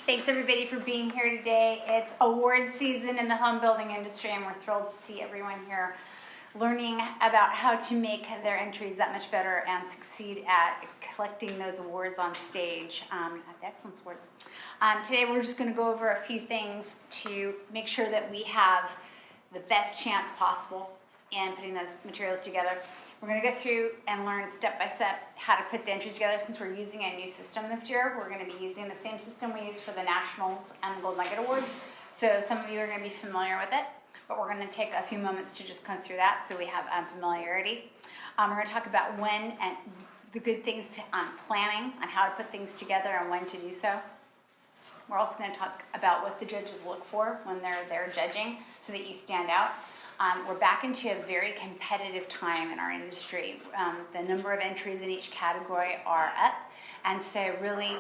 Thanks everybody for being here today. It's award season in the home building industry and we're thrilled to see everyone here learning about how to make their entries that much better and succeed at collecting those awards on stage, at the Excellence Awards. Today we're just going to go over a few things to make sure that we have the best chance possible in putting those materials together. We're going to go through and learn step by step how to put the entries together. Since we're using a new system this year, we're going to be using the same system we used for the Nationals and the Gold Nugget Awards. So some of you are going to be familiar with it, but we're going to take a few moments to just go through that so we have familiarity. We're going to talk about when and the good things to planning on how to put things together and when to do so. We're also going to talk about what the judges look for when they're there judging so that you stand out. We're back into a very competitive time in our industry. The number of entries in each category are up, and so really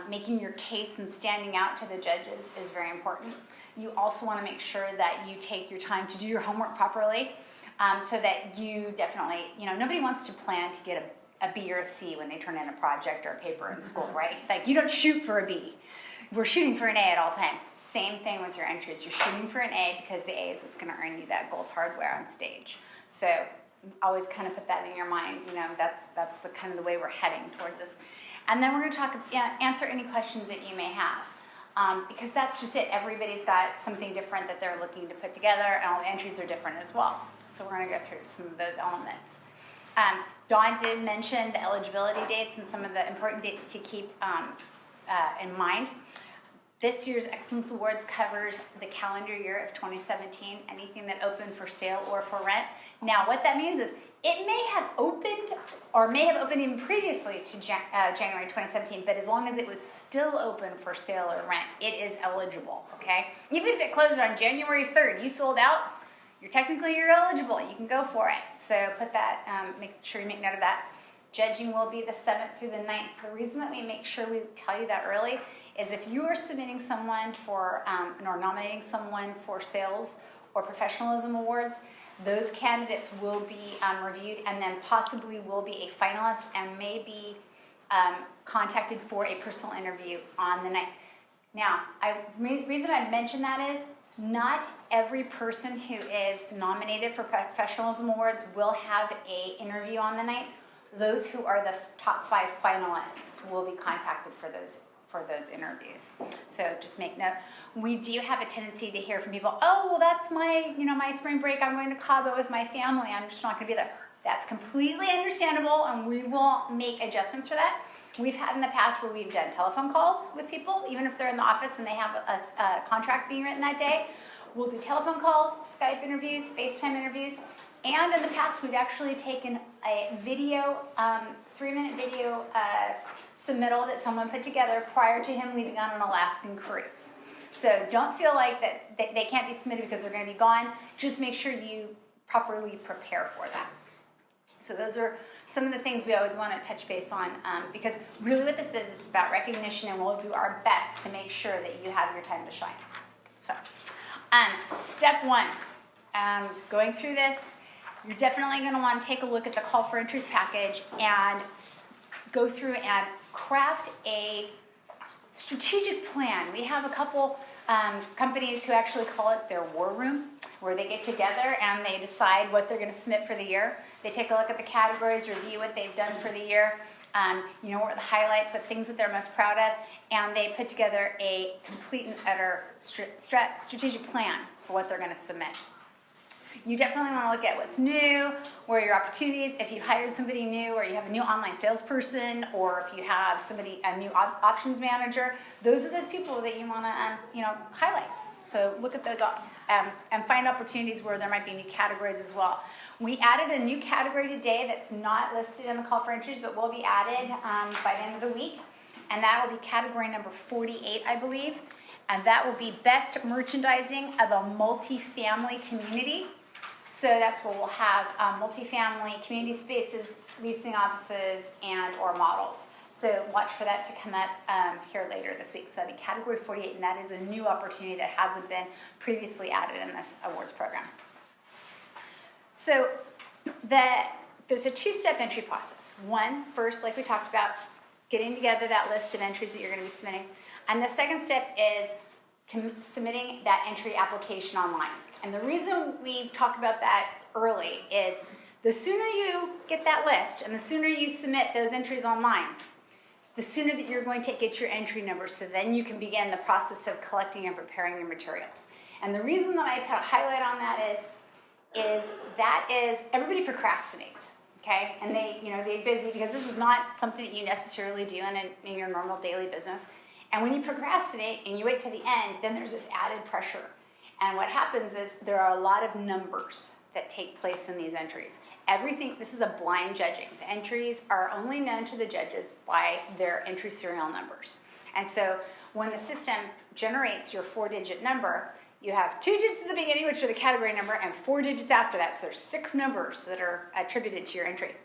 making your case and standing out to the judges is very important. You also want to make sure that you take your time to do your homework properly, so that you definitely, nobody wants to plan to get a B or a C when they turn in a project or a paper in school, right? Like, you don't shoot for a B. We're shooting for an A at all times. Same thing with your entries. You're shooting for an A because the A is what's going to earn you that gold hardware on stage. So always kind of put that in your mind. That's the kind of the way we're heading towards this. And then we're going to answer any questions that you may have, because that's just it. Everybody's got something different that they're looking to put together, and all the entries are different as well. So we're going to go through some of those elements. Dawn did mention the eligibility dates and some of the important dates to keep in mind. This year's Excellence Awards covers the calendar year of 2017, anything that opened for sale or for rent. Now, what that means is it may have opened or may have opened even previously to January 2017, but as long as it was still open for sale or rent, it is eligible, okay? Even if it closed on January 3rd, you sold out, you're eligible, you can go for it. So put that, make sure you make note of that. Judging will be the 7th through the 9th. The reason that we make sure we tell you that early is if you are submitting someone for, or nominating someone for sales or professionalism awards, those candidates will be reviewed and then possibly will be a finalist and may be contacted for a personal interview on the 9th. Now, reason I mention that is not every person who is nominated for professionalism awards will have an interview on the 9th. Those who are the top 5 finalists will be contacted for those interviews. So just make note. We do have a tendency to hear from people, oh, well, that's my, my spring break. I'm going to Cabo with my family. I'm just not going to be there. That's completely understandable, and we will make adjustments for that. We've had in the past where we've done telephone calls with people, even if they're in the office and they have a contract being written that day. We'll do telephone calls, Skype interviews, FaceTime interviews. And in the past, we've actually taken a video, 3-minute video submittal that someone put together prior to him leaving on an Alaskan cruise. So don't feel like that they can't be submitted because they're going to be gone. Just make sure you properly prepare for that. So those are some of the things we always want to touch base on, because really what this is, it's about recognition, and we'll do our best to make sure that you have your time to shine. So, step 1, going through this, you're definitely going to want to take a look at the call for entries package and go through and craft a strategic plan. We have a couple companies who actually call it their war room, where they get together and they decide what they're going to submit for the year. They take a look at the categories, review what they've done for the year, what are the highlights, what things that they're most proud of, and they put together a complete and utter strategic plan for what they're going to submit. You definitely want to look at what's new, where are your opportunities. If you've hired somebody new, or you have a new online salesperson, or if you have a new options manager, those are those people that you want to, highlight. So look at those and find opportunities where there might be new categories as well. We added a new category today that's not listed in the call for entries, but will be added by the end of the week, and that will be category number 48, I believe, and that will be best merchandising of a multifamily community. So that's where we'll have multifamily community spaces, leasing offices, and or models. So watch for that to come up here later this week. So that'll be category 48, and that is a new opportunity that hasn't been previously added in this awards program. So there's a 2-step entry process. One, first, like we talked about, getting together that list of entries that you're going to be submitting. And the second step is submitting that entry application online. And the reason we talk about that early is the sooner you get that list and the sooner you submit those entries online, the sooner that you're going to get your entry number, so then you can begin the process of collecting and preparing your materials. And the reason that I put a highlight on that is everybody procrastinates, okay? And they're busy because this is not something that you necessarily do in your normal daily business. And when you procrastinate and you wait till the end, then there's this added pressure. And what happens is there are a lot of numbers that take place in these entries. This is a blind judging. The entries are only known to the judges by their entry serial numbers. And so when the system generates your 4-digit number, you have 2 digits at the beginning, which are the category number, and 4 digits after that. So there's 6 numbers that are attributed to your entry.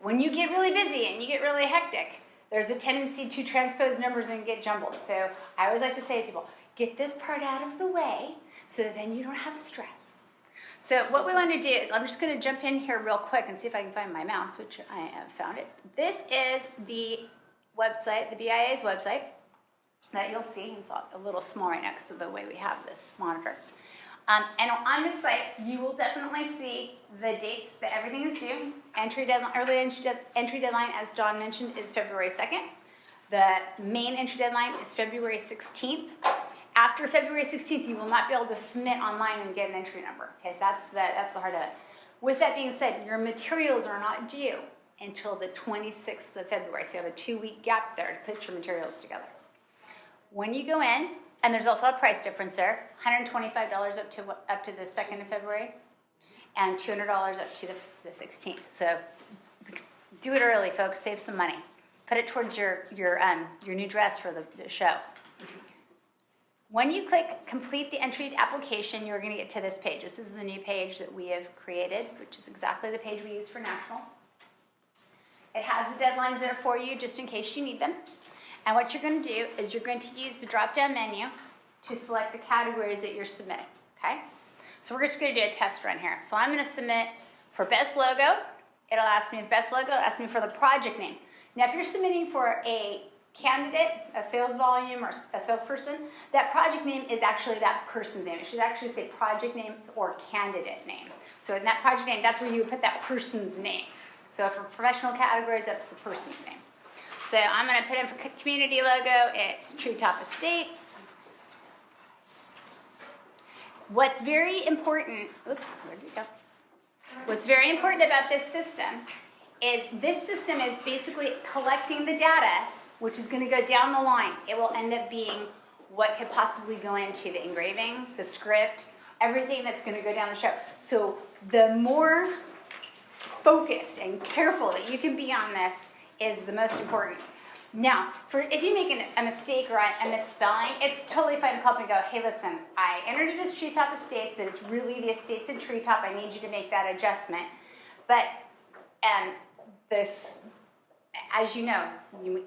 When you get really busy and you get really hectic, there's a tendency to transpose numbers and get jumbled. So I always like to say to people, get this part out of the way so that then you don't have stress. So what we want to do is, I'm just going to jump in here real quick and see if I can find my mouse, which I have found it. This is the website, the BIA's website, that you'll see. It's a little small right now because of the way we have this monitor. And on this site, you will definitely see the dates that everything is due. Early entry deadline, as Dawn mentioned, is February 2nd. The main entry deadline is February 16th. After February 16th, you will not be able to submit online and get an entry number. Okay, that's the heart of it. With that being said, your materials are not due until the 26th of February. So you have a 2-week gap there to put your materials together. When you go in, and there's also a price difference there, $125 up to the 2nd of February, and $200 up to the 16th. So do it early, folks. Save some money. Put it towards your new dress for the show. When you click complete the entry application, you're going to get to this page. This is the new page that we have created, which is exactly the page we use for national. It has the deadlines there for you just in case you need them. And what you're going to do is you're going to use the drop-down menu to select the categories that you're submitting, okay? So we're just going to do a test run here. So I'm going to submit for best logo. It'll ask me the best logo. It'll ask me for the project name. Now, if you're submitting for a candidate, a sales volume, or a salesperson, that project name is actually that person's name. It should actually say project names or candidate name. So in that project name, that's where you would put that person's name. So for professional categories, that's the person's name. So I'm going to put in for community logo, it's Treetop Estates. What's very important, where did it go? What's very important about this system is basically collecting the data, which is going to go down the line. It will end up being what could possibly go into the engraving, the script, everything that's going to go down the show. So the more focused and careful that you can be on this is the most important. Now, if you make a mistake or a misspelling, it's totally fine to call up and go, hey, listen, I entered it as Treetop Estates, but it's really the Estates in Treetop. I need you to make that adjustment. But this, as you know,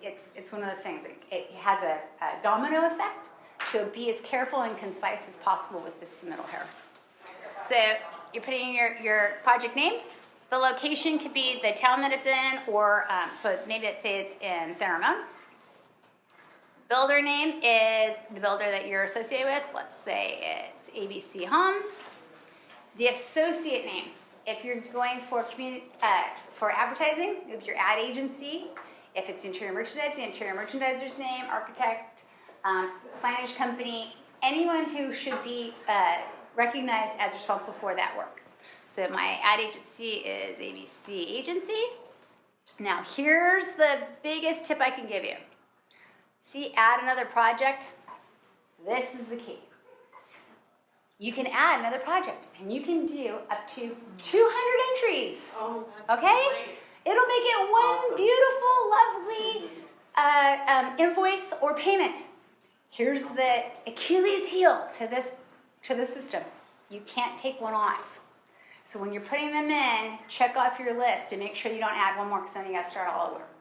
it's one of those things. It has a domino effect. So be as careful and concise as possible with this submittal here. So you're putting in your project name. The location could be the town that it's in, or so maybe let's say it's in San Ramon. Builder name is the builder that you're associated with. Let's say it's ABC Homes. The associate name, if you're going for for advertising, if your ad agency, if it's interior merchandise, the interior merchandiser's name, architect, signage company, anyone who should be recognized as responsible for that work. So my ad agency is ABC Agency. Now here's the biggest tip I can give you. See, add another project. This is the key. You can add another project, and you can do up to 200 entries. Oh, that's okay? Great. It'll make it one Awesome. beautiful, lovely invoice or payment. Here's the Achilles heel to the system. You can't take one off. So when you're putting them in, check off your list and make sure you don't add one more because then you got to start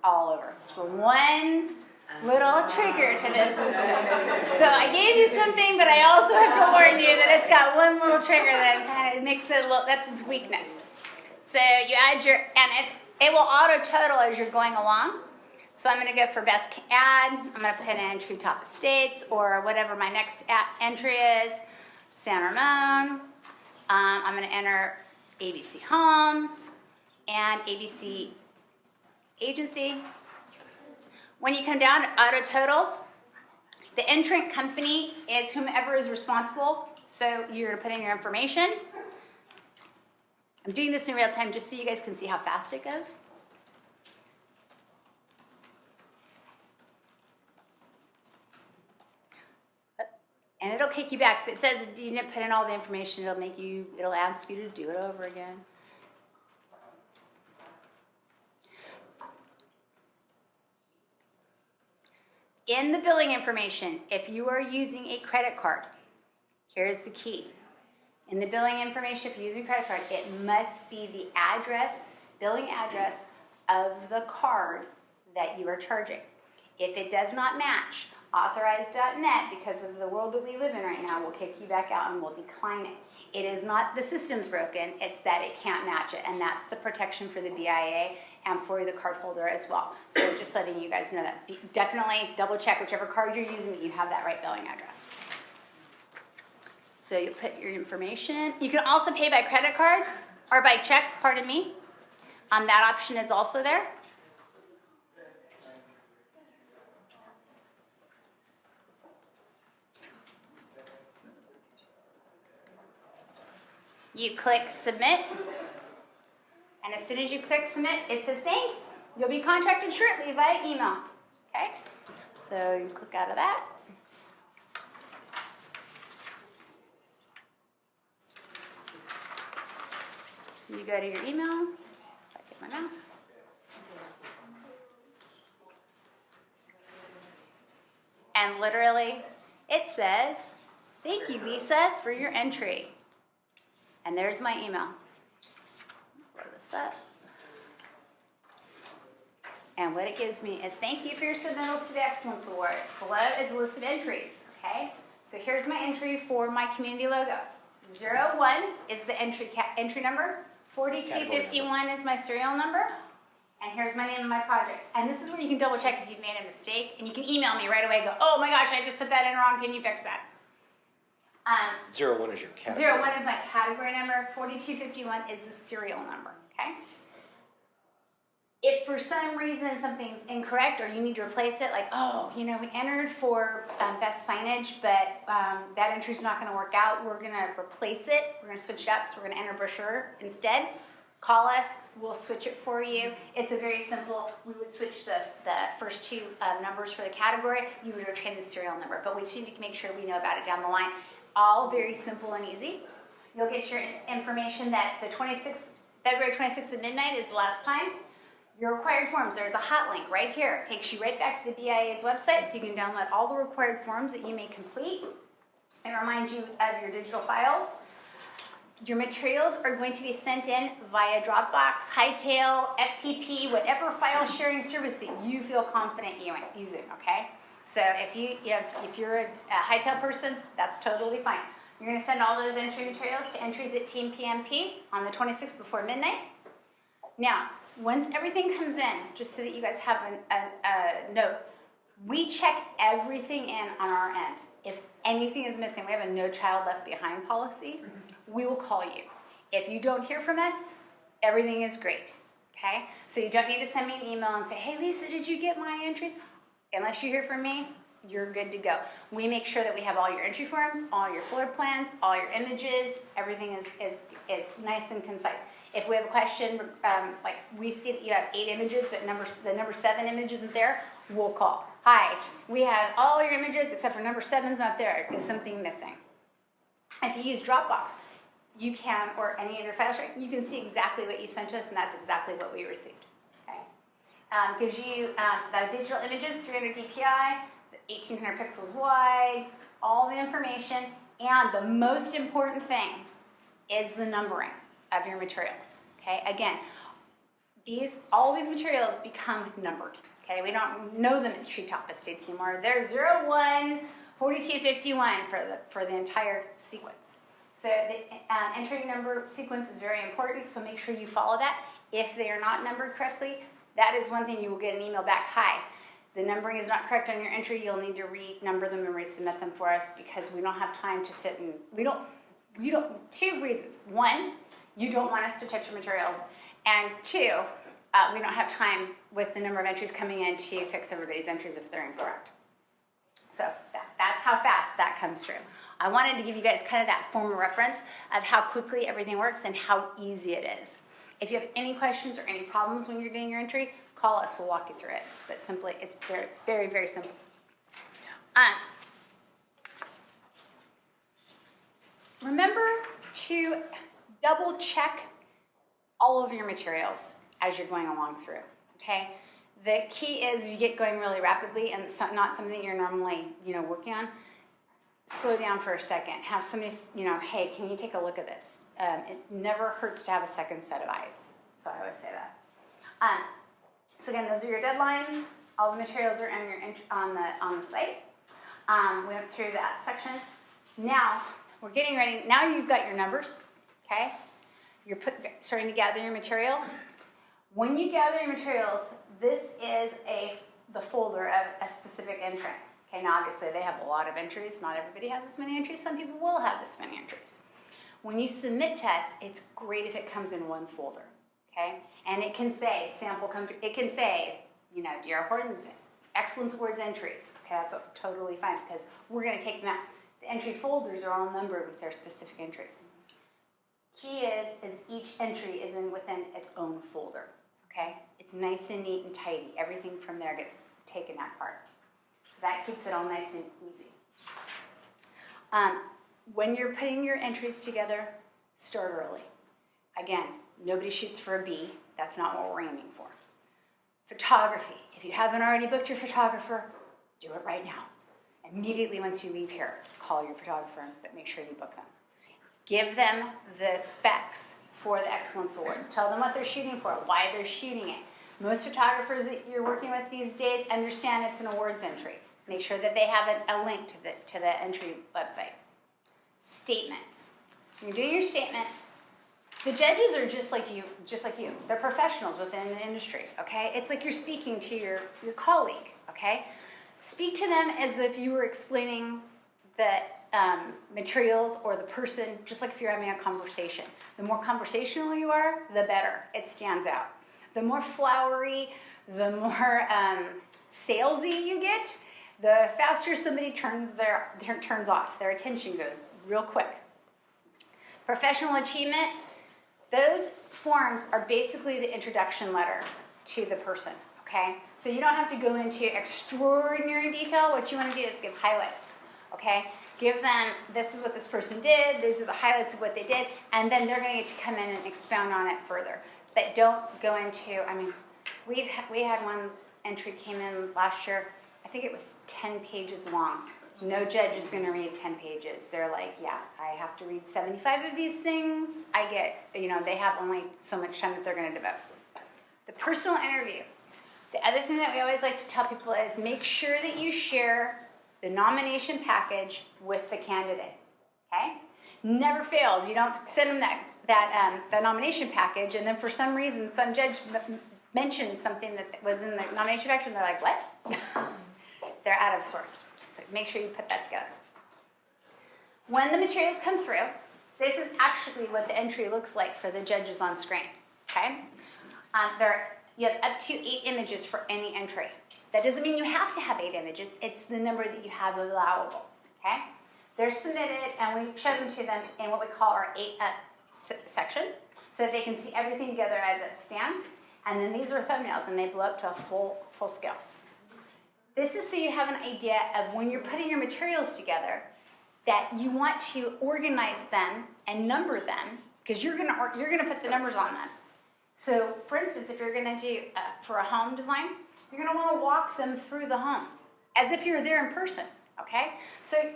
all over. It's the one little trigger to this system. So I gave you something, but I also have to warn you that it's got one little trigger that kind of makes it that's its weakness. So you add and it will auto total as you're going along. So I'm going to go for best ad. I'm going to put in Treetop Estates or whatever my next entry is. San Ramon. I'm going to enter ABC Homes and ABC Agency. When you come down to auto totals, the entrant company is whomever is responsible. So you're going to put in your information. I'm doing this in real time just so you guys can see how fast it goes. And it'll kick you back. If it says you didn't put in all the information, it'll ask you to do it over again. In the billing information, if you are using a credit card, here's the key. In the billing information, if you're using a credit card, it must be the address, billing address of the card that you are charging. If it does not match, authorized.net, because of the world that we live in right now, will kick you back out and will decline it. It is not the system's broken, it's that it can't match it, and that's the protection for the BIA and for the card holder as well. So just letting you guys know that. Definitely double check whichever card you're using that you have that right billing address. So you put your information. You can also pay by credit card or by check, pardon me. That option is also there. You click submit, and as soon as you click submit, it says thanks. You'll be contacted shortly via email. Okay? So you click out of that. You go to your email. If I get my mouse. And literally, it says, thank you, Lisa, for your entry. And there's my email. Blow this up. And what it gives me is thank you for your submittals to the Excellence Award. Below is a list of entries, okay? So here's my entry for my community logo. 01 is the entry number. 4251 is my serial number. And here's my name of my project. And this is where you can double check if you've made a mistake. And you can email me right away and go, oh my gosh, I just put that in wrong. Can you fix that? 01 is your category. 01 is my category number. 4251 is the serial number, okay? If for some reason something's incorrect or you need to replace it, like, oh, you know, we entered for best signage, but that entry's not going to work out. We're going to replace it. We're going to switch it up, so we're going to enter brochure instead. Call us. We'll switch it for you. It's a very simple. We would switch the first two numbers for the category. You would retain the serial number, but we just need to make sure we know about it down the line. All very simple and easy. You'll get your information that the February 26th at midnight is the last time. Your required forms, there's a hot link right here. It takes you right back to the BIA's website so you can download all the required forms that you may complete. It reminds you of your digital files. Your materials are going to be sent in via Dropbox, Hightail, FTP, whatever file sharing service that you feel confident using, okay? So if you're a Hightail person, that's totally fine. So you're going to send all those entry materials to entries at Team PMP on the 26th before midnight. Now, once everything comes in, just so that you guys have a note, we check everything in on our end. If anything is missing, we have a no child left behind policy. We will call you. If you don't hear from us, everything is great, okay? So you don't need to send me an email and say, hey, Lisa, did you get my entries? Unless you hear from me, you're good to go. We make sure that we have all your entry forms, all your floor plans, all your images. Everything is nice and concise. If we have a question, like we see that you have 8 images, but the number 7 image isn't there, we'll call. Hi, we have all your images except for number 7's not there. Is something missing? If you use Dropbox, you can, or any of your file sharing, you can see exactly what you sent us, and that's exactly what we received. Okay? Gives you the digital images, 300 DPI, 1800 pixels wide, all the information, and the most important thing is the numbering of your materials. Okay, again, all these materials become numbered. Okay, we don't know them as Treetop Estates anymore. They're 01, 4251 for the entire sequence. So the entry number sequence is very important, so make sure you follow that. If they are not numbered correctly, That is one thing you will get an email back. Hi, the numbering is not correct on your entry. You'll need to renumber them and resubmit them for us because we don't have time to sit and you don't, 2 reasons. 1, you don't want us to touch your materials. And 2, we don't have time with the number of entries coming in to fix everybody's entries if they're incorrect. So that's how fast that comes through. I wanted to give you guys kind of that formal reference of how quickly everything works and how easy it is. If you have any questions or any problems when you're doing your entry, call us, we'll walk you through it. But simply, it's very, very, very simple. Remember to double check all of your materials as you're going along through, okay? The key is you get going really rapidly and it's not something that you're normally, working on. Slow down for a second. Have somebody, hey, can you take a look at this? It never hurts to have a second set of eyes. So I always say that. So again, those are your deadlines. All the materials are on the site. We went through that section. Now we're getting ready. Now you've got your numbers, okay? You're starting to gather your materials. When you gather your materials, this is the folder of a specific entry. Okay, now obviously they have a lot of entries. Not everybody has this many entries. Some people will have this many entries. When you submit tests, it's great if it comes in one folder, okay? And it can say it can say, D.R. Horton's Excellence Awards entries. Okay, that's totally fine because we're going to take them out. The entry folders are all numbered with their specific entries. Key is each entry is within its own folder, okay? It's nice and neat and tidy. Everything from there gets taken apart. So that keeps it all nice and easy. When you're putting your entries together, start early. Again, nobody shoots for a B. That's not what we're aiming for. Photography. If you haven't already booked your photographer, do it right now. Immediately once you leave here, call your photographer, but make sure you book them. Give them the specs for the Excellence Awards. Tell them what they're shooting for, why they're shooting it. Most photographers that you're working with these days understand it's an awards entry. Make sure that they have a link to the entry website. Statements. When you're doing your statements, the judges are just like you. They're professionals within the industry, okay? It's like you're speaking to your colleague, okay? Speak to them as if you were explaining the materials or the person, just like if you're having a conversation. The more conversational you are, the better. It stands out. The more flowery, the more salesy you get, the faster somebody turns off. Their attention goes real quick. Professional achievement, those forms are basically the introduction letter to the person, okay? So you don't have to go into extraordinary detail. What you want to do is give highlights, okay? Give them, this is what this person did, these are the highlights of what they did, and then they're going to get to come in and expound on it further. But don't go into, we had one entry came in last year, I think it was 10 pages long. No judge is going to read 10 pages. They're like, yeah, I have to read 75 of these things. I get, they have only so much time that they're going to devote. The personal interview. The other thing that we always like to tell people is make sure that you share the nomination package with the candidate, okay? Never fails. You don't send them that nomination package, and then for some reason, some judge mentioned something that was in the nomination package, and they're like, what? They're out of sorts. So make sure you put that together. When the materials come through, this is actually what the entry looks like for the judges on screen, okay? You have up to 8 images for any entry. That doesn't mean you have to have 8 images. It's the number that you have allowable, okay? They're submitted, and we show them to them in what we call our 8-up section, so that they can see everything together as it stands. And then these are thumbnails, and they blow up to a full scale. This is so you have an idea of when you're putting your materials together that you want to organize them and number them because you're gonna put the numbers on them. So, for instance, if you're gonna do for a home design, you're gonna want to walk them through the home as if you're there in person. Okay? So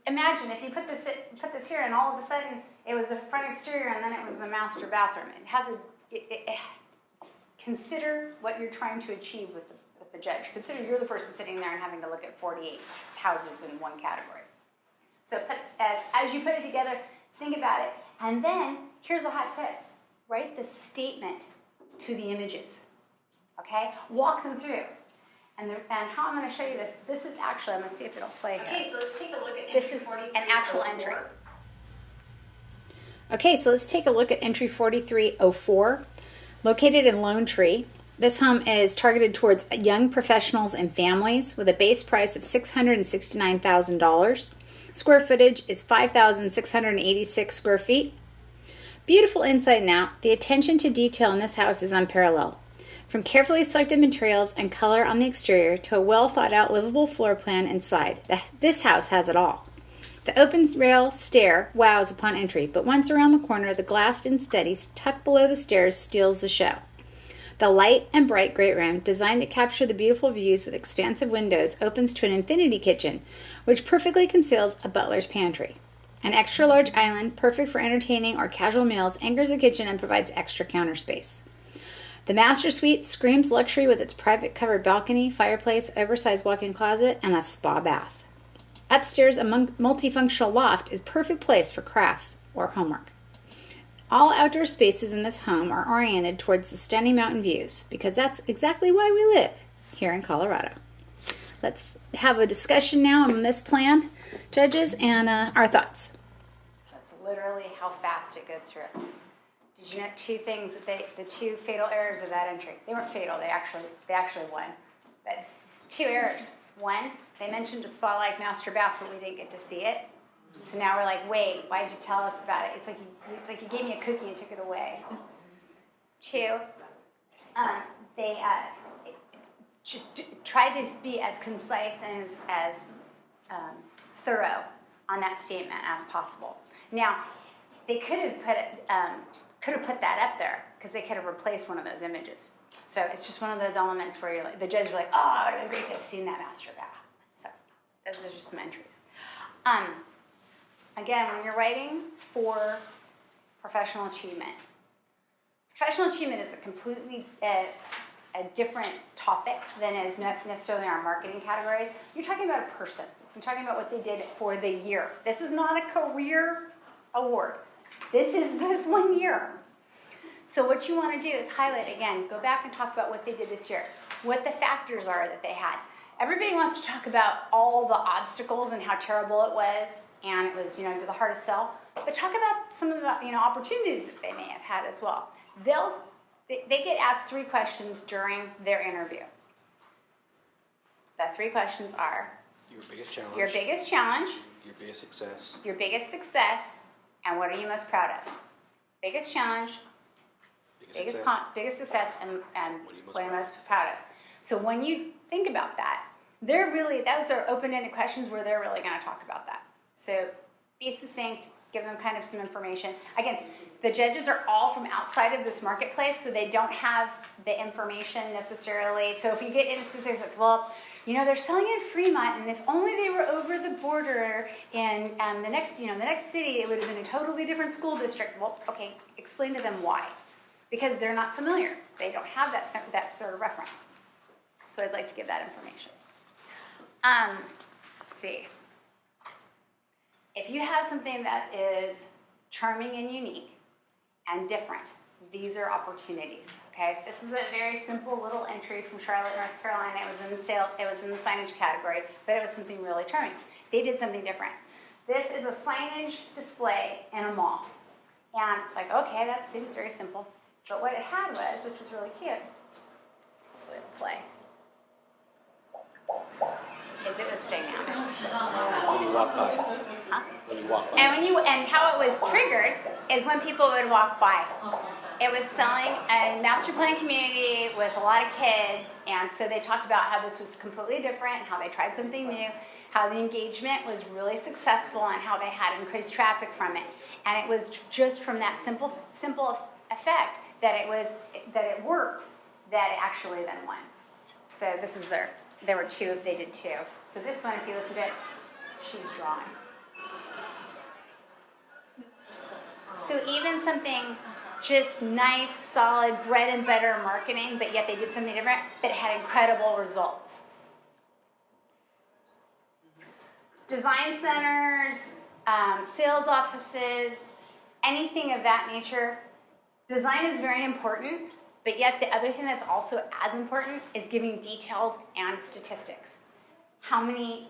imagine if you put this here, and all of a sudden it was a front exterior, and then it was the master bathroom. It has consider what you're trying to achieve with the judge. Consider you're the person sitting there and having to look at 48 houses in one category. So as you put it together, think about it. And then, here's a hot tip. Write the statement to the images. Okay, walk them through. And how I'm going to show you this. This is actually, I'm going to see if it'll play here. Okay, so let's take a look at This entry is 4304. an actual entry. Okay, so let's take a look at entry 4304, located in Lone Tree. This home is targeted towards young professionals and families with a base price of $669,000. Square footage is 5,686 square feet. Beautiful inside and out. The attention to detail in this house is unparalleled. From carefully selected materials and color on the exterior to a well thought out livable floor plan inside, this house has it all. The open rail stair wows upon entry, but once around the corner, the glassed-in studies tucked below the stairs steals the show. The light and bright great room, designed to capture the beautiful views with expansive windows, opens to an infinity kitchen, which perfectly conceals a butler's pantry. An extra-large island, perfect for entertaining or casual meals, anchors the kitchen and provides extra counter space. The master suite screams luxury with its private covered balcony, fireplace, oversized walk-in closet, and a spa bath. Upstairs, a multifunctional loft is a perfect place for crafts or homework. All outdoor spaces in this home are oriented towards the stunning mountain views because that's exactly why we live here in Colorado. Let's have a discussion now on this plan, judges, and our thoughts. That's literally how fast it goes through. Did you know two things that the two fatal errors of that entry? They weren't fatal. They actually won, but two errors. One, they mentioned a spa-like master bath, but we didn't get to see it. So now we're like, wait, why'd you tell us about it? It's like you gave me a cookie and took it away. Two, they just tried to be as concise and as thorough on that statement as possible. Now, they could have put that up there because they could have replaced one of those images. So it's just one of those elements where you're like, the judge will be like, oh, it would have been great to have seen that master bath. So those are just some entries. Again, when you're writing for professional achievement is a completely a different topic than is necessarily our marketing categories. You're talking about a person. You're talking about what they did for the year. This is not a career award. This is this 1 year. So what you want to do is highlight, again, go back and talk about what they did this year, what the factors are that they had. Everybody wants to talk about all the obstacles and how terrible it was, and it was, to the hardest sell. But talk about some of the, opportunities that they may have had as well. They get asked 3 questions during their interview. The 3 questions are: your biggest challenge, your biggest challenge, your biggest success, and what are you most proud of? Biggest challenge, biggest success, and what are you most proud of? So when you think about that, those are open-ended questions where they're really going to talk about that. So be succinct, give them kind of some information. Again, the judges are all from outside of this marketplace, so they don't have the information necessarily. So if you get into specifics, like, well, they're selling in Fremont, and if only they were over the border in the next city, it would have been a totally different school district. Well, okay, explain to them why. Because they're not familiar. They don't have that sort of reference. So I'd like to give that information. Let's see. If you have something that is charming and unique and different, these are opportunities. Okay, this is a very simple little entry from Charlotte, North Carolina. It was in the signage category, but it was something really charming. They did something different. This is a signage display in a mall, and it's like, okay, that seems very simple. But what it had was, which was really cute, hopefully it'll play, is it was staying out. when you walk by. Huh? When you walk by. And how it was triggered is when people would walk by. It was selling a master plan community with a lot of kids, and so they talked about how this was completely different, how they tried something new, how the engagement was really successful, and how they had increased traffic from it. And it was just from that simple effect that it worked, that it actually then won. So this was they did 2. So this one, if you listen to it, she's drawing. So even something just nice, solid, bread and butter marketing, but yet they did something different, but it had incredible results. Design centers, sales offices, anything of that nature. Design is very important, But yet the other thing that's also as important is giving details and statistics. How many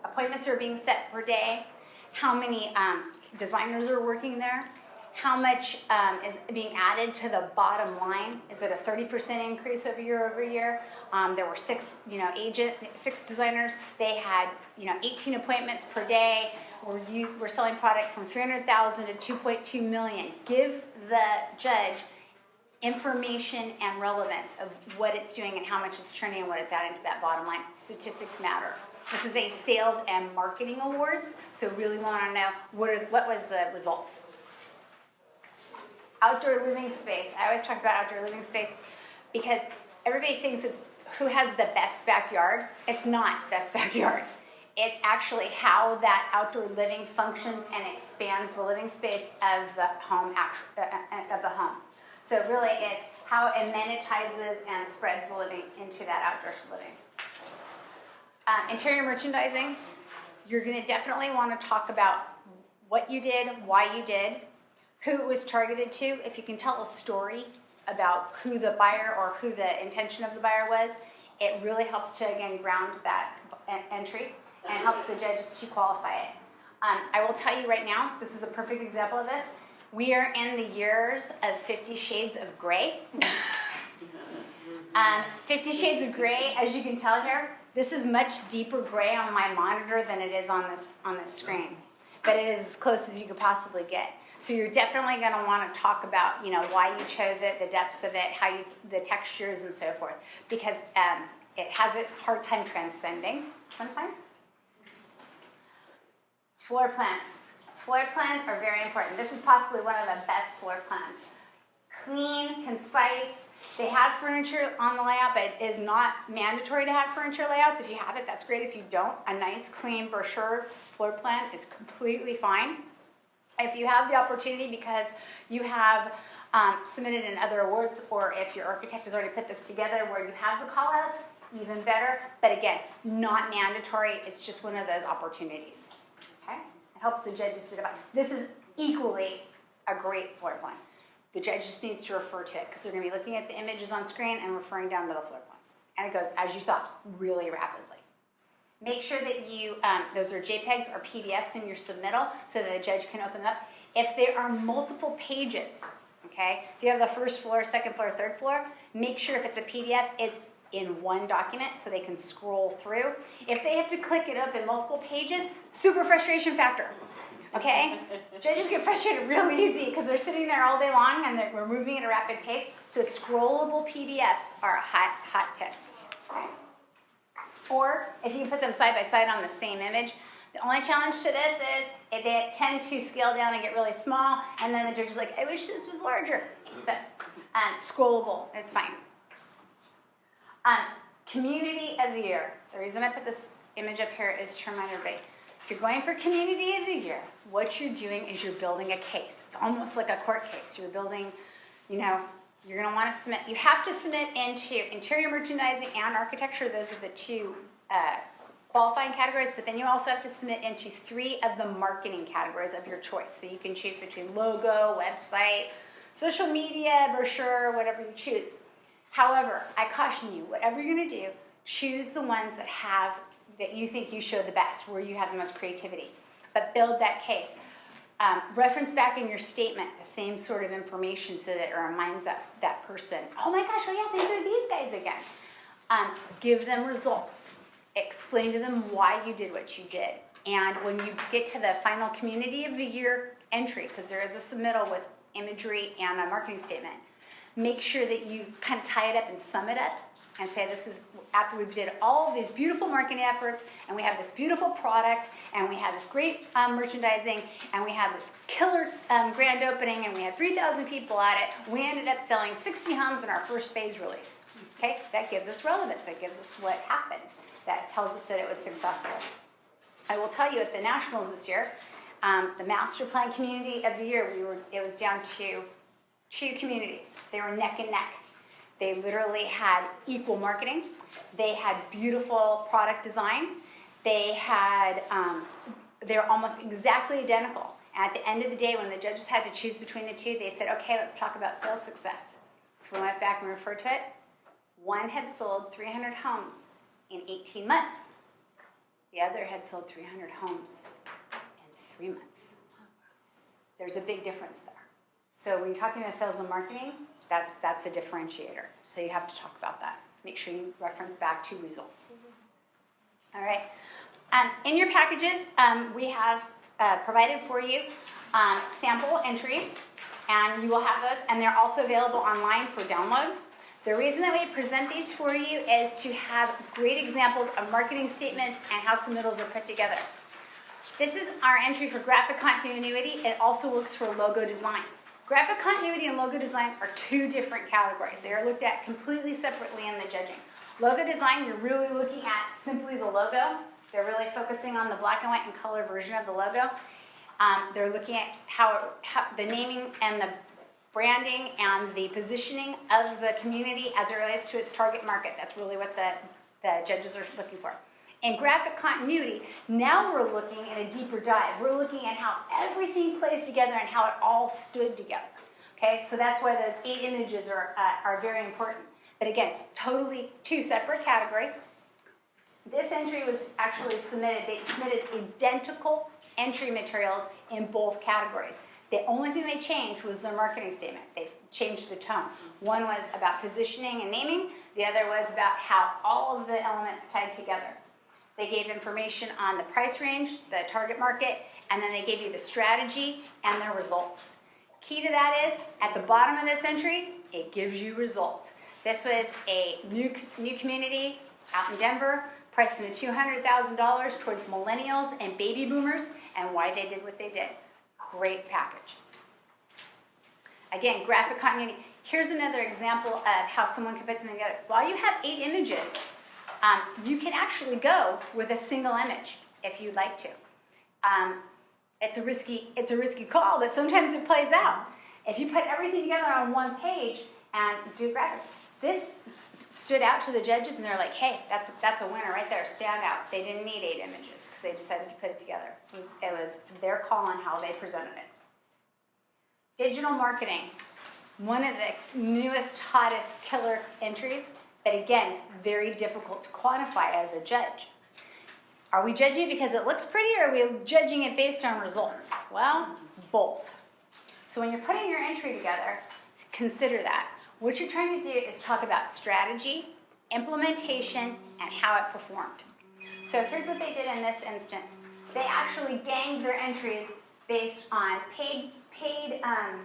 appointments are being set per day? How many designers are working there? How much is being added to the bottom line? Is it a 30% increase over year? There were six designers. They had 18 appointments per day. We're selling product from 300,000 to 2.2 million. Give the judge information and relevance of what it's doing and how much it's turning and what it's adding to that bottom line. Statistics matter. This is a sales and marketing awards, so really want to know what was the results. Outdoor living space. I always talk about outdoor living space because everybody thinks it's who has the best backyard. It's not best backyard. It's actually how that outdoor living functions and expands the living space of the home. So really, it's how it amenitizes and spreads the living into that outdoor living. Interior merchandising. You're going to definitely want to talk about what you did, why you did, who it was targeted to. If you can tell a story about who the buyer or who the intention of the buyer was, it really helps to, again, ground that entry and helps the judges to qualify it. I will tell you right now, this is a perfect example of this. We are in the years of 50 Shades of Grey. 50 Shades of Grey, as you can tell here, this is much deeper gray on my monitor than it is on this screen. But it is as close as you could possibly get. So you're definitely going to want to talk about, why you chose it, the depths of it, the textures and so forth, because it has a hard time transcending sometimes. Floor plans. Floor plans are very important. This is possibly one of the best floor plans. Clean, concise. They have furniture on the layout, but it is not mandatory to have furniture layouts. If you have it, that's great. If you don't, a nice, clean brochure floor plan is completely fine. If you have the opportunity because you have submitted in other awards, or if your architect has already put this together where you have the call-outs, even better. But again, not mandatory. It's just one of those opportunities. Okay? It helps the judges to divide. This is equally a great floor plan. The judge just needs to refer to it because they're going to be looking at the images on screen and referring down to the floor plan. And it goes, as you saw, really rapidly. Make sure that you, those are JPEGs or PDFs in your submittal so that the judge can open them up. If there are multiple pages, okay, if you have the first floor, second floor, third floor, make sure if it's a PDF, it's in one document so they can scroll through. If they have to click it up in multiple pages, super frustration factor. Okay? Judges get frustrated real easy because they're sitting there all day long and we're moving at a rapid pace. So scrollable PDFs are a hot tip. Okay? Or if you put them side by side on the same image, the only challenge to this is they tend to scale down and get really small, and then the judge is like, I wish this was larger. So scrollable is fine. Community of the year. The reason I put this image up here is to remind everybody, if you're going for community of the year, what you're doing is you're building a case. It's almost like a court case. You're building, you're going to want to submit. You have to submit into interior merchandising and architecture. Those are the two qualifying categories. But then you also have to submit into 3 of the marketing categories of your choice. So you can choose between logo, website, social media, brochure, whatever you choose. However, I caution you, whatever you're going to do, choose the ones that you think you show the best, where you have the most creativity. But build that case. Reference back in your statement the same sort of information so that it reminds that person, oh my gosh, oh yeah, these are these guys again. Give them results. Explain to them why you did what you did. And when you get to the final community of the year entry, because there is a submittal with imagery and a marketing statement, make sure that you kind of tie it up and sum it up and say this is after we did all of these beautiful marketing efforts and we have this beautiful product and we have this great merchandising and we have this killer grand opening and we had 3,000 people at it. We ended up selling 60 homes in our first phase release. Okay, that gives us relevance. That gives us what happened. That tells us that it was successful. I will tell you at the Nationals this year, the Master Plan Community of the Year, it was down to 2 communities. They were neck and neck. They literally had equal marketing. They had beautiful product design. They're almost exactly identical. And at the end of the day, when the judges had to choose between the 2, they said, okay, let's talk about sales success. So we went back and referred to it. One had sold 300 homes in 18 months. The other had sold 300 homes in 3 months. There's a big difference there. So when you're talking about sales and marketing, that's a differentiator. So you have to talk about that. Make sure you reference back to results. All right. In your packages, we have provided for you sample entries, and you will have those, and they're also available online for download. The reason that we present these for you is to have great examples of marketing statements and how submittals are put together. This is our entry for graphic continuity. It also works for logo design. Graphic continuity and logo design are two different categories. They are looked at completely separately in the judging. Logo design, you're really looking at simply the logo. They're really focusing on the black and white and color version of the logo. They're looking at how the naming and the branding and the positioning of the community as it relates to its target market. That's really what the judges are looking for. In graphic continuity, now we're looking at a deeper dive. We're looking at how everything plays together and how it all stood together. Okay, so that's why those 8 images are very important. But again, totally 2 separate categories. This entry was actually submitted. They submitted identical entry materials in both categories. The only thing they changed was their marketing statement. They changed the tone. One was about positioning and naming. The other was about how all of the elements tied together. They gave information on the price range, the target market, and then they gave you the strategy and their results. Key to that is, at the bottom of this entry, it gives you results. This was a new community out in Denver, priced in $200,000 towards millennials and baby boomers, and why they did what they did. Great package. Again, graphic continuity. Here's another example of how someone can put something together. While you have 8 images, you can actually go with a single image if you'd like to. It's a risky call, but sometimes it plays out. If you put everything together on one page and do graphic, this stood out to the judges, and they're like, "Hey, that's a winner right there, stand out." They didn't need 8 images because they decided to put it together. It was their call on how they presented it. Digital marketing, one of the newest, hottest killer entries. But again, very difficult to quantify as a judge. Are we judging it because it looks pretty, or are we judging it based on results? Well, both. So when you're putting your entry together, consider that. What you're trying to do is talk about strategy, implementation, and how it performed. So here's what they did in this instance. They actually ganged their entries based on paid, I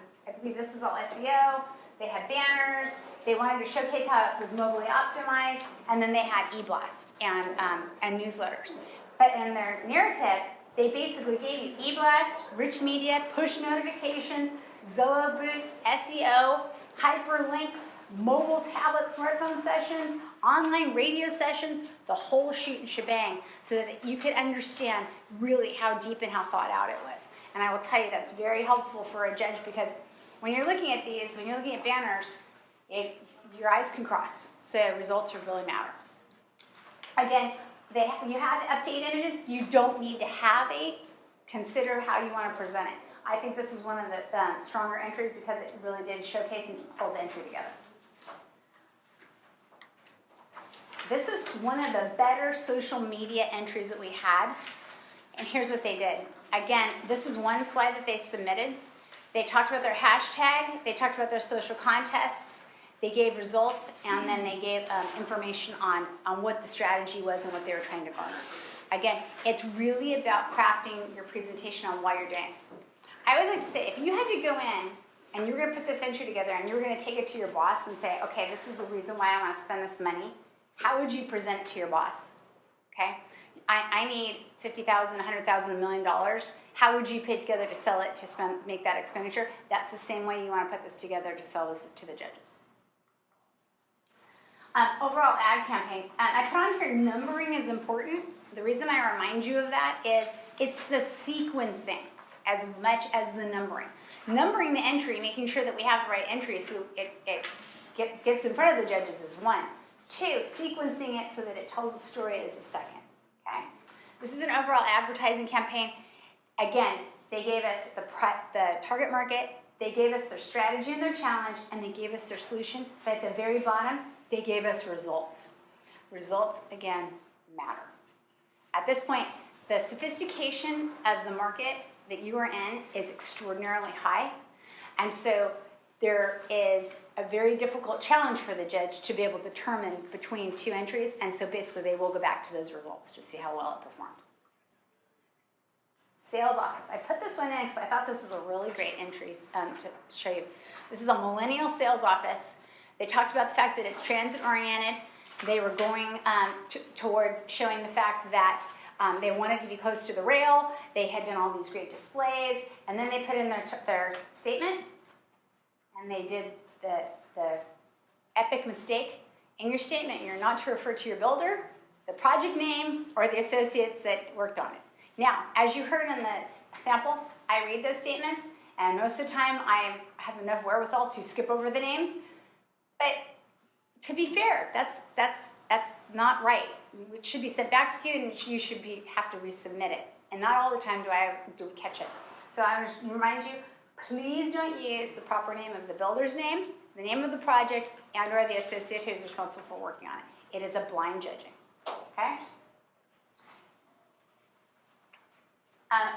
believe this was all SEO. They had banners. They wanted to showcase how it was mobily optimized, and then they had e-blast and newsletters. But in their narrative, they basically gave you e-blast, rich media, push notifications, Zillow boost, SEO, hyperlinks, mobile tablet smartphone sessions, online radio sessions, the whole shoot and shebang, so that you could understand really how deep and how thought out it was. And I will tell you that's very helpful for a judge, because when you're looking at these, when you're looking at banners, your eyes can cross. So results really matter. Again, you have up to 8 images. You don't need to have 8. Consider how you want to present it. I think this is one of the stronger entries because it really did showcase and hold the entry together. This was one of the better social media entries that we had. And here's what they did. Again, this is one slide that they submitted. They talked about their hashtag, they talked about their social contests, they gave results, and then they gave information on what the strategy was and what they were trying to garner. Again, it's really about crafting your presentation on why you're doing it. I always like to say, if you had to go in and you were going to put this entry together and you were going to take it to your boss and say, okay, this is the reason why I want to spend this money, how would you present it to your boss? Okay? I need $50,000, $100,000, $1 million. How would you put together to sell it, to make that expenditure? That's the same way you want to put this together to sell this to the judges. Overall ad campaign. I put on here numbering is important. The reason I remind you of that is it's the sequencing as much as the numbering. Numbering the entry, making sure that we have the right entry so it gets in front of the judges is 1. 2, sequencing it so that it tells a story is the 2nd. Okay? This is an overall advertising campaign. Again, they gave us the target market, they gave us their strategy and their challenge, and they gave us their solution, but at the very bottom, they gave us results. Results, again, matter. At this point, the sophistication of the market that you are in is extraordinarily high, and so there is a very difficult challenge for the judge to be able to determine between two entries, and so basically they will go back to those results to see how well it performed. Sales office. I put this one in because I thought this was a really great entry to show you. This is a millennial sales office. They talked about the fact that it's transit-oriented. They were going towards showing the fact that they wanted to be close to the rail. They had done all these great displays, and then they put in their statement, and they did the epic mistake. In your statement, you're not to refer to your builder, the project name, or the associates that worked on it. Now, as you heard in the sample, I read those statements, and most of the time I have enough wherewithal to skip over the names. But to be fair, that's not right. It should be sent back to you, and you should have to resubmit it. And not all the time do we catch it. So I would just remind you, please don't use the proper name of the builder's name, the name of the project, and/or the associate who's responsible for working on it. It is a blind judging. Okay?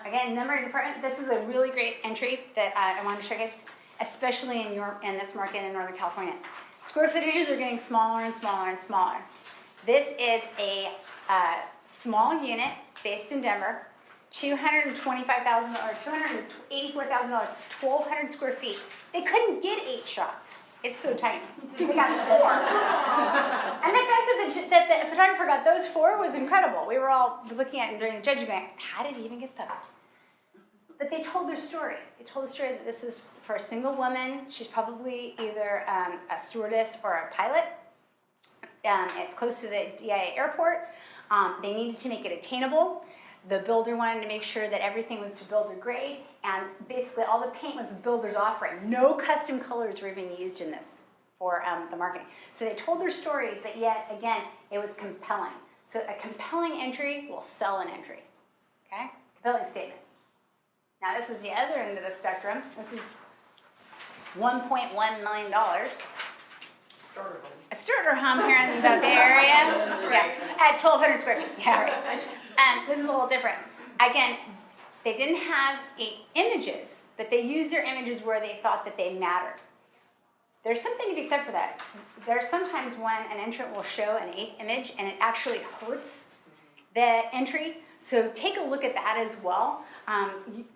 Again, numbers apartment. This is a really great entry that I wanted to showcase, especially in this market in Northern California. Square footages are getting smaller and smaller and smaller. This is a small unit based in Denver, $225,000 or $284,000. It's 1,200 square feet. They couldn't get 8 shots. It's so tiny. They got 4. And the fact that the photographer got those 4 was incredible. We were all looking at it during the judging going, how did he even get those? But they told their story. They told the story that this is for a single woman. She's probably either a stewardess or a pilot. It's close to the BIA airport. They needed to make it attainable. The builder wanted to make sure that everything was to builder grade, and basically all the paint was the builder's offering. No custom colors were even used in this for the marketing. So they told their story, but yet, again, it was compelling. So a compelling entry will sell an entry, okay? Compelling statement. Now this is the other end of the spectrum. This is $1.1 million. A starter home here in the Bay Area. Yeah, at 1,200 square feet. Yeah, right. This is a little different. Again, they didn't have images, but they used their images where they thought that they mattered. There's something to be said for that. There's sometimes when an entrant will show an 8th image and it actually hurts the entry. So take a look at that as well.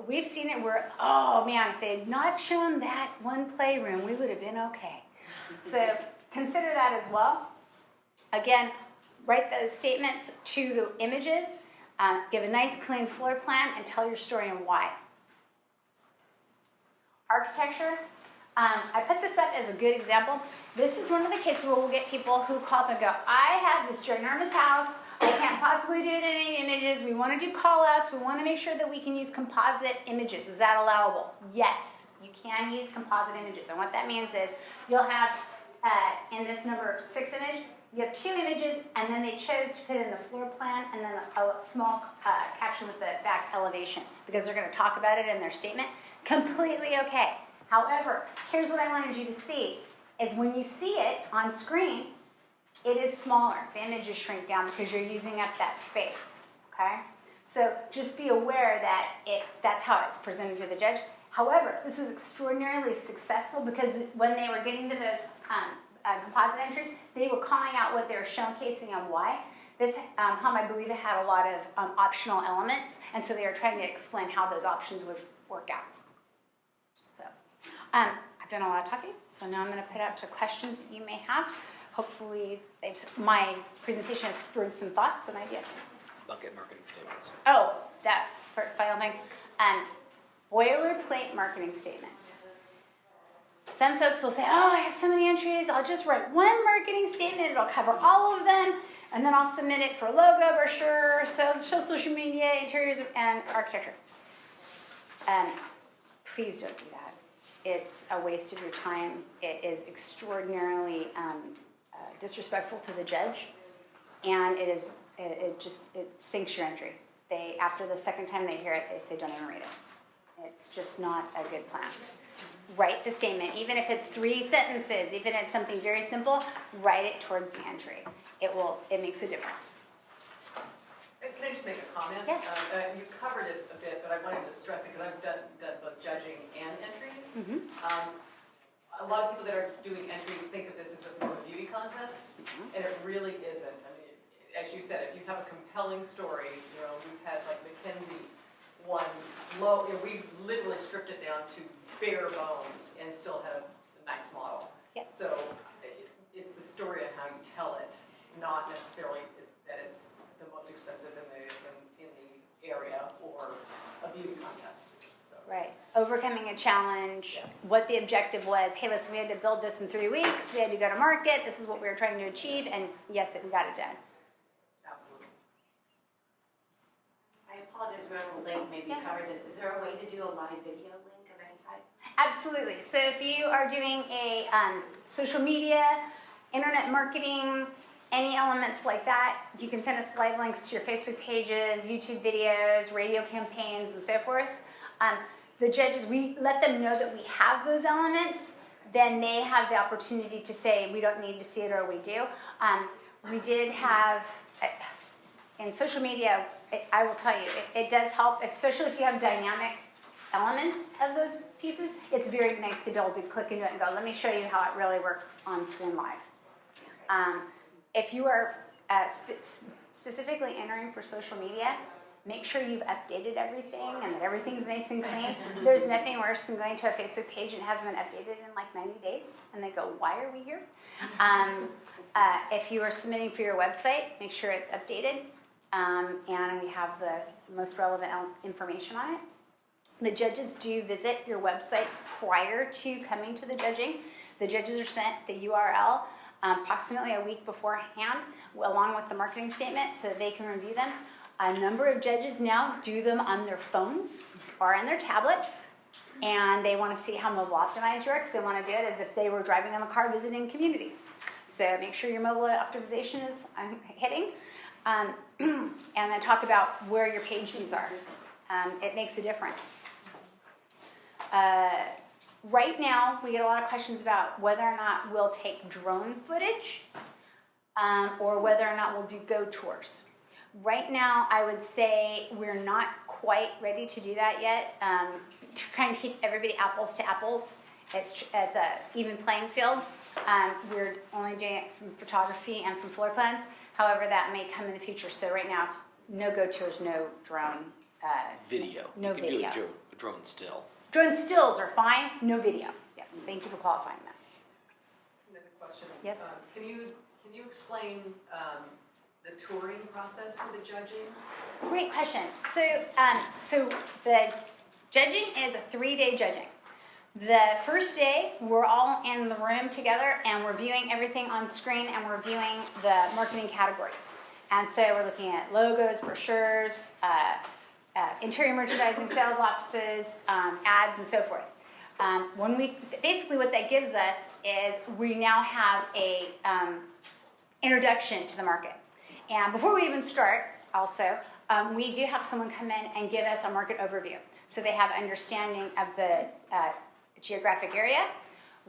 We've seen it where, oh man, if they had not shown that one playroom, we would have been okay. So consider that as well. Again, write those statements to the images, give a nice clean floor plan, and tell your story and why. Architecture. I put this up as a good example. This is one of the cases where we'll get people who call up and go, I have this ginormous house, I can't possibly do it in any images, we want to do call-outs, we want to make sure that we can use composite images. Is that allowable? Yes, you can use composite images. And what that means is you'll have, in this number 6 image, you have 2 images, and then they chose to put in the floor plan and then a small caption with the back elevation, because they're going to talk about it in their statement. Completely okay. However, here's what I wanted you to see, is when you see it on screen, it is smaller. The images shrink down because you're using up that space, okay? So just be aware that that's how it's presented to the judge. However, this was extraordinarily successful because when they were getting to those composite entries, they were calling out what they were showcasing and why. This home, I believe, it had a lot of optional elements, and so they were trying to explain how those options would work out. So I've done a lot of talking, so now I'm going to put out to questions that you may have. Hopefully, my presentation has spurred some thoughts and ideas. Bucket marketing statements. Oh, that final thing. Boilerplate marketing statements. Some folks will say, oh, I have so many entries, I'll just write one marketing statement, it'll cover all of them, and then I'll submit it for logo, brochure, social media, interiors, and architecture. Please don't do that. It's a waste of your time. It is extraordinarily disrespectful to the judge, and it sinks your entry. After the second time they hear it, they say don't even read it. It's just not a good plan. write the statement. Even if it's 3 sentences, even if it's something very simple, write it towards the entry. It makes a difference. Can I just make a comment? Yes. You covered it a bit, but I wanted to stress it because I've done both judging and entries. Mm-hmm. A lot of people that are doing entries think of this as a more beauty contest, and it really isn't. I mean, as you said, if you have a compelling story, we've had like Mackenzie one we literally stripped it down to bare bones and still had a nice model. Yep. So it's the story and how you tell it, not necessarily that it's the most expensive in the area or a beauty contest. So. Right. Overcoming a challenge, Yes. what the objective was. Hey, listen, we had to build this in 3 weeks. We had to go to market. This is what we were trying to achieve. And yes, we got it done. Absolutely. I apologize, we're on a link, maybe you covered this. Is there a way to do a live video link of any type? Absolutely. So if you are doing a social media, internet marketing, any elements like that, you can send us live links to your Facebook pages, YouTube videos, radio campaigns, and so forth. The judges, we let them know that we have those elements, then they have the opportunity to say, we don't need to see it or we do. We did have, in social media, I will tell you, it does help, especially if you have dynamic elements of those pieces. It's very nice to be able to click into it and go, let me show you how it really works on screen live. If you are specifically entering for social media, make sure you've updated everything and that everything's nice and clean. There's nothing worse than going to a Facebook page and it hasn't been updated in like 90 days, and they go, why are we here? If you are submitting for your website, make sure it's updated, and we have the most relevant information on it. The judges do visit your websites prior to coming to the judging. The judges are sent the URL approximately a week beforehand, along with the marketing statement, so that they can review them. A number of judges now do them on their phones or on their tablets, and they want to see how mobile optimized you are, because they want to do it as if they were driving in the car visiting communities. So make sure your mobile optimization is hitting, and then talk about where your page views are. It makes a difference. Right now, we get a lot of questions about whether or not we'll take drone footage or whether or not we'll do go tours. Right now, I would say we're not quite ready to do that yet. To kind of keep everybody apples to apples, it's a even playing field. We're only doing it from photography and from floor plans. However, that may come in the future. So right now, no go tours, no drone. Video. No you can video. do a drone still. Drone stills are fine, no video. Yes, thank you for qualifying that. Another question. Yes. Can you explain the touring process of the judging? Great question. So the judging is a 3-day judging. The first day, we're all in the room together and we're viewing everything on screen and we're viewing the marketing categories. And so we're looking at logos, brochures, interior merchandising, sales offices, ads, and so forth. Basically what that gives us is we now have a introduction to the market. And before we even start, also, we do have someone come in and give us a market overview. So they have understanding of the geographic area,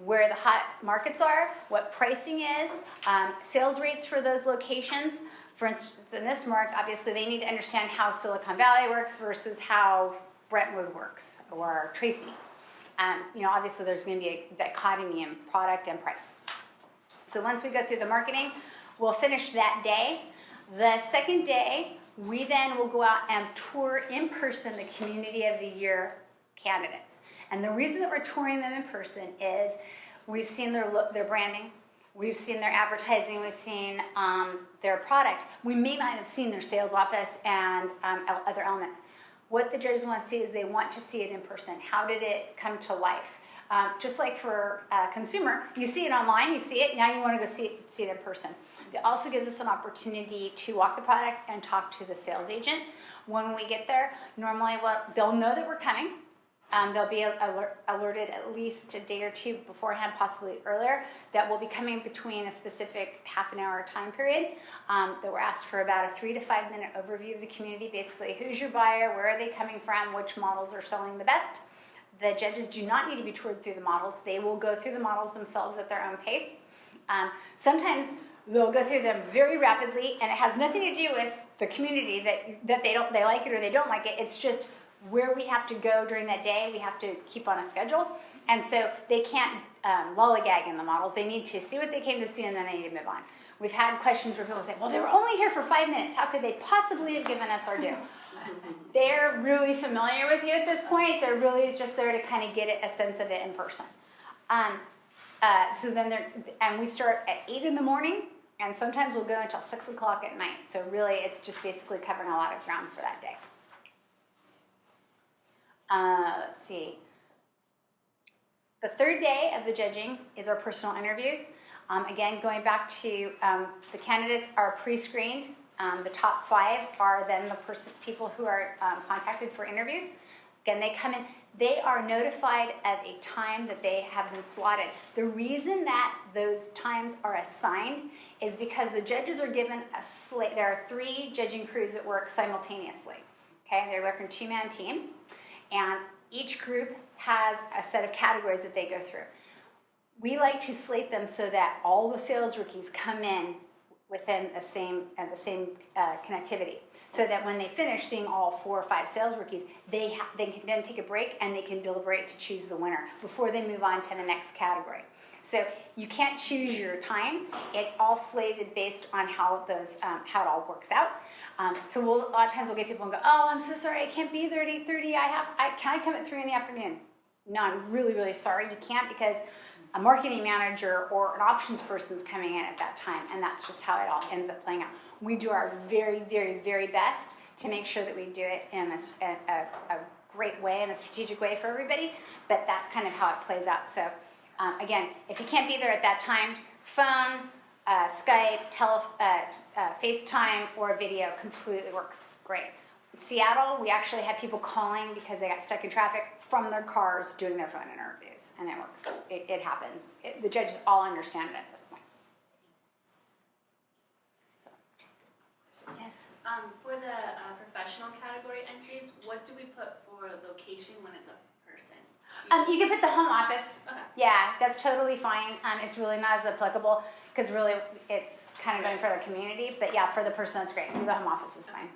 where the hot markets are, what pricing is, sales rates for those locations. For instance, in this market, obviously they need to understand how Silicon Valley works versus how Brentwood works or Tracy. Obviously there's going to be a dichotomy in product and price. So once we go through the marketing, we'll finish that day. The second day, we then will go out and tour in person the Community of the Year candidates. And the reason that we're touring them in person is we've seen their branding, we've seen their advertising, we've seen their product. We may not have seen their sales office and other elements. What the judges want to see is they want to see it in person. How did it come to life? Just like for a consumer, you see it online, you see it, now you want to go see it in person. It also gives us an opportunity to walk the product and talk to the sales agent. When we get there, normally they'll know that we're coming. They'll be alerted at least a day or two beforehand, possibly earlier, that we'll be coming between a specific half an hour time period. That we're asked for about a 3 to 5 minute overview of the community. Basically, who's your buyer, where are they coming from, which models are selling the best. The judges do not need to be toured through the models. They will go through the models themselves at their own pace. Sometimes they'll go through them very rapidly, and it has nothing to do with the community that they like it or they don't like it. It's just where we have to go during that day. We have to keep on a schedule, and so they can't lollygag in the models. They need to see what they came to see, and then they need to move on. We've had questions where people say, well, they were only here for 5 minutes. How could they possibly have given us our due? They're really familiar with you at this point. They're really just there to kind of get a sense of it in person. So then and we start at 8 in the morning, and sometimes we'll go until 6 o'clock at night. So really, it's just basically covering a lot of ground for that day. Let's see. The third day of the judging is our personal interviews. Again, going back to the candidates are pre-screened. The top 5 are then the people who are contacted for interviews. Again, they come in. They are notified at a time that they have been slotted. The reason that those times are assigned is because the judges are given a slate. There are 3 judging crews that work simultaneously. Okay, they work in 2-man teams, and each group has a set of categories that they go through. We like to slate them so that all the sales rookies come in within the same connectivity, so that when they finish seeing all 4 or 5 sales rookies, they can then take a break and they can deliberate to choose the winner before they move on to the next category. So you can't choose your time. It's all slated based on how it all works out. So a lot of times we'll get people and go, oh, I'm so sorry, I can't be there at 8:30. Can I come at 3 in the afternoon? No, I'm really, really sorry. You can't, because a marketing manager or an options person's coming in at that time, and that's just how it all ends up playing out. We do our very, very, very best to make sure that we do it in a great way, in a strategic way for everybody, but that's kind of how it plays out. So again, if you can't be there at that time, phone, Skype, FaceTime, or video completely works great. In Seattle, we actually had people calling because they got stuck in traffic from their cars doing their phone interviews, and it works. It happens. The judges all understand it at this point. So, yes. For the professional category entries, what do we put for location when it's a person? You can put the home office. Okay. Yeah, that's totally fine. It's really not as applicable because really it's kind of going for the community. But yeah, for the person, that's great. The home office is fine.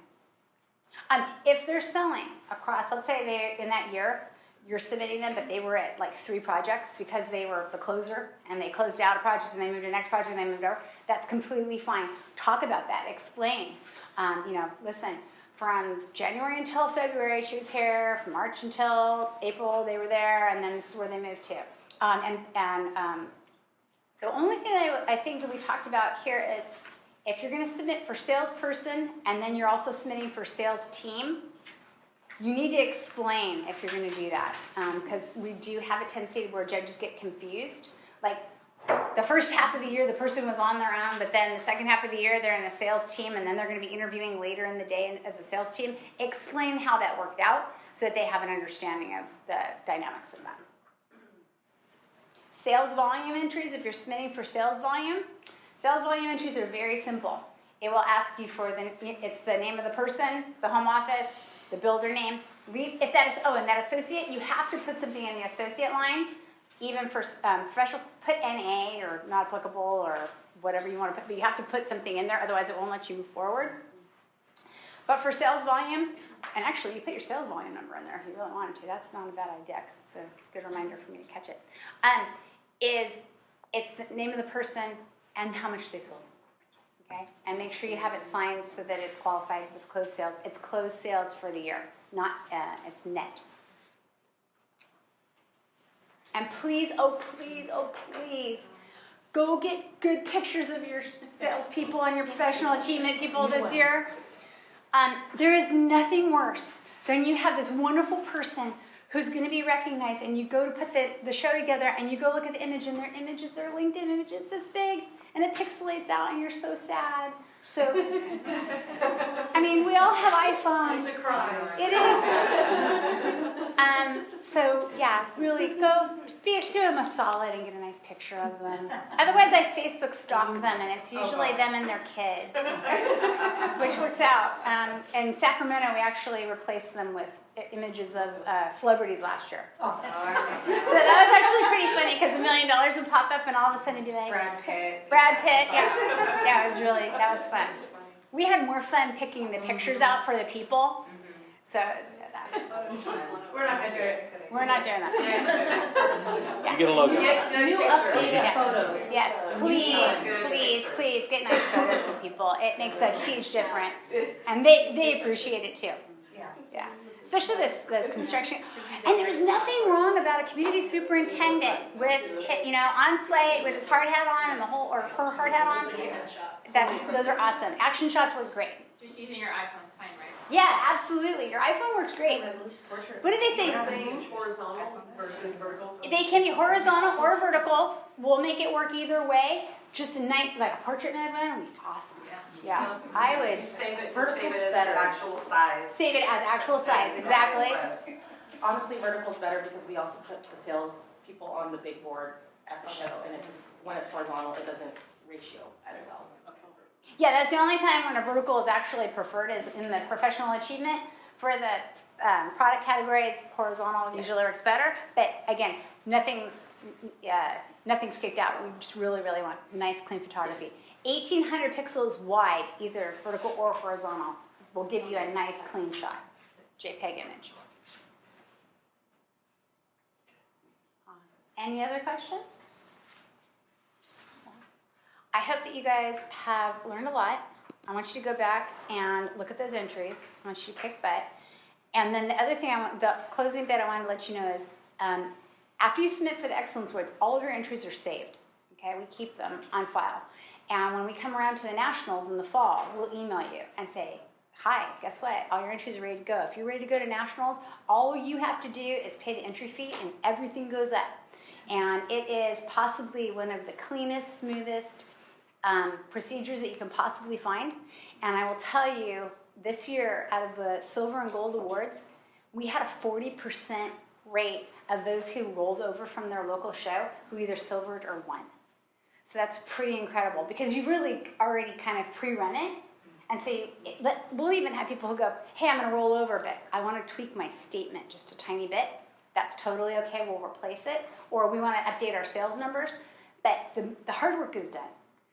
If they're selling across, let's say in that year, you're submitting them, but they were at like 3 projects because they were the closer and they closed out a project and they moved to the next project and they moved over. That's completely fine. Talk about that. Explain. Listen, from January until February, she was here. From March until April, they were there, and then this is where they moved to. The only thing I think that we talked about here is if you're going to submit for salesperson and then you're also submitting for sales team, you need to explain if you're going to do that, because we do have a tendency where judges get confused. Like the first half of the year, the person was on their own, but then the second half of the year, they're in a sales team, and then they're going to be interviewing later in the day as a sales team. Explain how that worked out so that they have an understanding of the dynamics of that. Sales volume entries, if you're submitting for sales volume entries are very simple. It will ask you for it's the name of the person, the home office, the builder name. If that is, and that associate, you have to put something in the associate line. Even for professional, put NA or not applicable or whatever you want to put, but you have to put something in there, otherwise it won't let you move forward. But for sales volume, and actually you put your sales volume number in there if you really wanted to. That's not a bad idea, because it's a good reminder for me to catch it. It's the name of the person and how much they sold. Okay, and make sure you have it signed so that it's qualified with closed sales. It's closed sales for the year, not it's net. And please, oh please, go get good pictures of your salespeople and your professional achievement people this year. There is nothing worse than you have this wonderful person who's going to be recognized, and you go to put the show together, and you go look at the image, and their images, their LinkedIn images, this big, and it pixelates out, and you're so sad. So, I mean, we all have iPhones. It's a crime. It is. So, yeah, really do them a solid and get a nice picture of them. Otherwise, I Facebook stalk them, and it's usually them and their kid, which which works out. In Sacramento, we actually replaced them with images of celebrities last year. So that was actually pretty funny because $1 million would pop up and all of a sudden it'd be like Brad Pitt, yeah. Yeah, that was fun. We had more fun picking the pictures out for the people. So it was, We're not gonna do it. we're not doing that. You get a logo. New updated Yes. photos. Yes, please get nice photos of people. It makes a huge difference, and they appreciate it too. Yeah, especially this construction. And there's nothing wrong about a community superintendent with on site with his hard hat on and the whole or her hard hat on. Those are awesome. Action shots work great. Just using your iPhone's fine, right? Yeah, absolutely. Your iPhone works great. What did they say? Saying horizontal versus vertical. They can be horizontal or vertical. We'll make it work either way. Just a nice, like a portrait mode one would be awesome. Yeah, I would Save it Vertical's as better. the actual size. save it as actual size, exactly. Honestly, vertical's better because we also put the sales people on the big board at the show, and when it's horizontal, it doesn't ratio as well. Yeah, that's the only time when a vertical is actually preferred is in the professional achievement. For the product categories, horizontal usually works better. But again, nothing's kicked out. We just really want nice, clean photography. 1,800 pixels wide, either vertical or horizontal, will give you a nice, clean shot, JPEG image. Awesome. Any other questions? I hope that you guys have learned a lot. I want you to go back and look at those entries. I want you to kick butt. And then the other thing, the closing bit I want to let you know is, after you submit for the Excellence Awards, all of your entries are saved. Okay, we keep them on file. And when we come around to the Nationals in the fall, we'll email you and say, hi, guess what? All your entries are ready to go. If you're ready to go to Nationals, all you have to do is pay the entry fee and everything goes up. And it is possibly one of the cleanest, smoothest procedures that you can possibly find. And I will tell you, this year, out of the Silver and Gold Awards, we had a 40% rate of those who rolled over from their local show who either silvered or won. So that's pretty incredible because you've really already kind of pre-run it. And so we'll even have people who go, hey, I'm going to roll over, but I want to tweak my statement just a tiny bit. That's totally okay. We'll replace it. Or we want to update our sales numbers. But the hard work is done.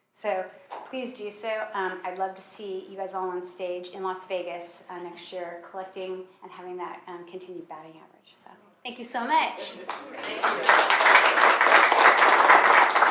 So please do so. I'd love to see you guys all on stage in Las Vegas next year, collecting and having that continued batting average. So thank you so much. Thank you.